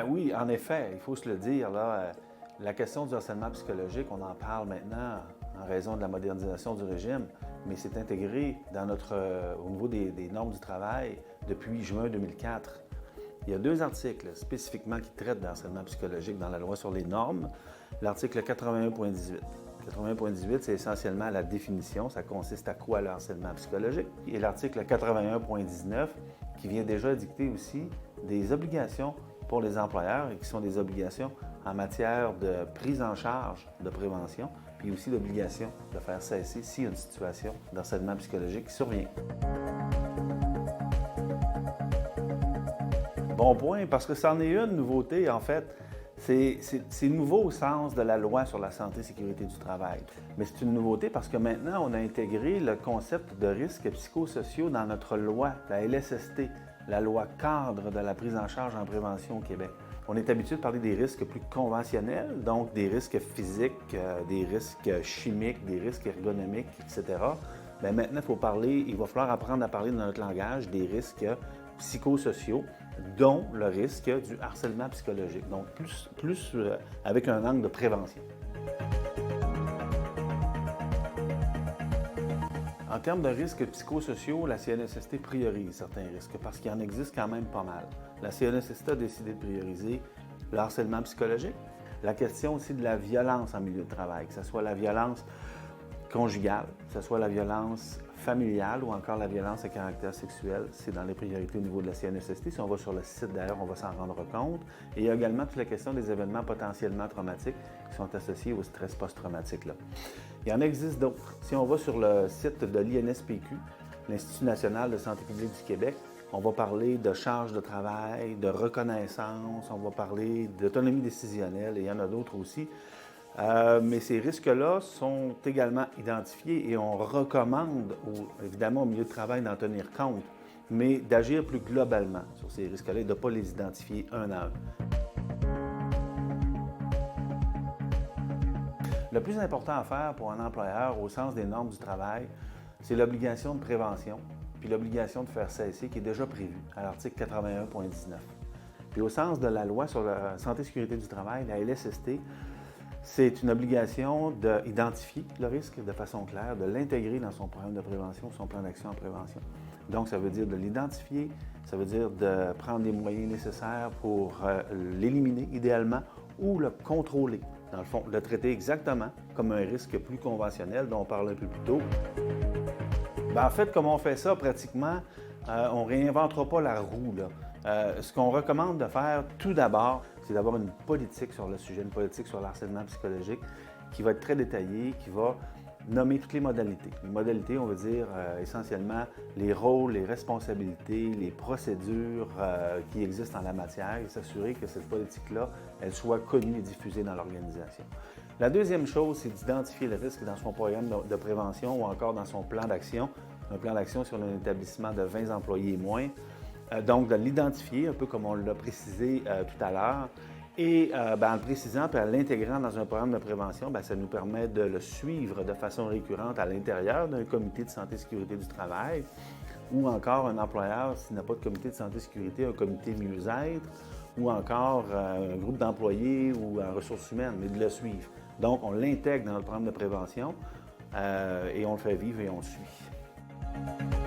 Ben oui, en effet, il faut se le dire, là, la question du harcèlement psychologique, on en parle maintenant en raison de la modernisation du régime, mais c'est intégré dans au niveau des normes du travail depuis juin 2004. Il y a 2 articles spécifiquement qui traitent de harcèlement psychologique dans la loi sur les normes. L'article 81.18. 81.18, c'est essentiellement la définition, ça consiste à quoi le harcèlement psychologique. Et l'article 81.19, qui vient déjà dicter aussi des obligations pour les employeurs et qui sont des obligations en matière de prise en charge de prévention, puis aussi l'obligation de faire cesser s'il y a une situation d'harcèlement psychologique qui survient. Bon point, parce que c'en est une nouveauté, en fait. C'est nouveau au sens de la loi sur la santé et sécurité du travail. Mais c'est une nouveauté parce que maintenant, on a intégré le concept de risques psychosociaux dans notre loi, la LSST, la loi cadre de la prise en charge en prévention au Québec. On est habitué de parler des risques plus conventionnels, donc des risques physiques, des risques chimiques, des risques ergonomiques, etc. Bien, maintenant, il va falloir apprendre à parler dans notre langage des risques psychosociaux, dont le risque du harcèlement psychologique, donc plus avec un angle de prévention. En termes de risques psychosociaux, la CNSST priorise certains risques parce qu'il en existe quand même pas mal. La CNSST a décidé de prioriser le harcèlement psychologique, la question aussi de la violence en milieu de travail, que ce soit la violence conjugale, que ce soit la violence familiale ou encore la violence à caractère sexuel, c'est dans les priorités au niveau de la CNSST. Si on va sur le site, d'ailleurs, on va s'en rendre compte. Et il y a également toute la question des événements potentiellement traumatiques qui sont associés au stress post-traumatique. Là. Il y en existe d'autres. Si on va sur le site de l'INSPQ, l'Institut national de santé publique du Québec, on va parler de charge de travail, de reconnaissance, on va parler d'autonomie décisionnelle et il y en a d'autres aussi. Mais ces risques-là sont également identifiés et on recommande, évidemment, au milieu de travail d'en tenir compte, mais d'agir plus globalement sur ces risques-là et de ne pas les identifier un à un. Le plus important à faire pour un employeur, au sens des normes du travail, c'est l'obligation de prévention, puis l'obligation de faire cesser, qui est déjà prévue à l'article 81.19. Puis au sens de la loi sur la santé et sécurité du travail, la LSST, c'est une obligation d'identifier le risque de façon claire, de l'intégrer dans son programme de prévention, son plan d'action en prévention. Donc, ça veut dire de l'identifier, ça veut dire de prendre les moyens nécessaires pour l'éliminer idéalement ou le contrôler. Dans le fond, le traiter exactement comme un risque plus conventionnel dont on parlait un peu plus tôt. Bien, en fait, comme on fait ça pratiquement, on ne réinventera pas la roue, là. Ce qu'on recommande de faire tout d'abord, c'est d'avoir une politique sur le sujet, une politique sur le harcèlement psychologique qui va être très détaillée, qui va nommer toutes les modalités. Les modalités, on veut dire essentiellement les rôles, les responsabilités, les procédures qui existent en la matière et s'assurer que cette politique-là, elle soit connue et diffusée dans l'organisation. La deuxième chose, c'est d'identifier le risque dans son programme de prévention ou encore dans son plan d'action, un plan d'action sur un établissement de 20 employés et moins. Donc, de l'identifier, un peu comme on l'a précisé tout à l'heure, et en le précisant et en l'intégrant dans un programme de prévention, ça nous permet de le suivre de façon récurrente à l'intérieur d'un comité de santé et sécurité du travail, ou encore un employeur, s'il n'a pas de comité de santé et sécurité, un comité mieux-être, ou encore un groupe d'employés ou en ressources humaines, mais de le suivre. Donc, on l'intègre dans le programme de prévention et on le fait vivre et on le suit.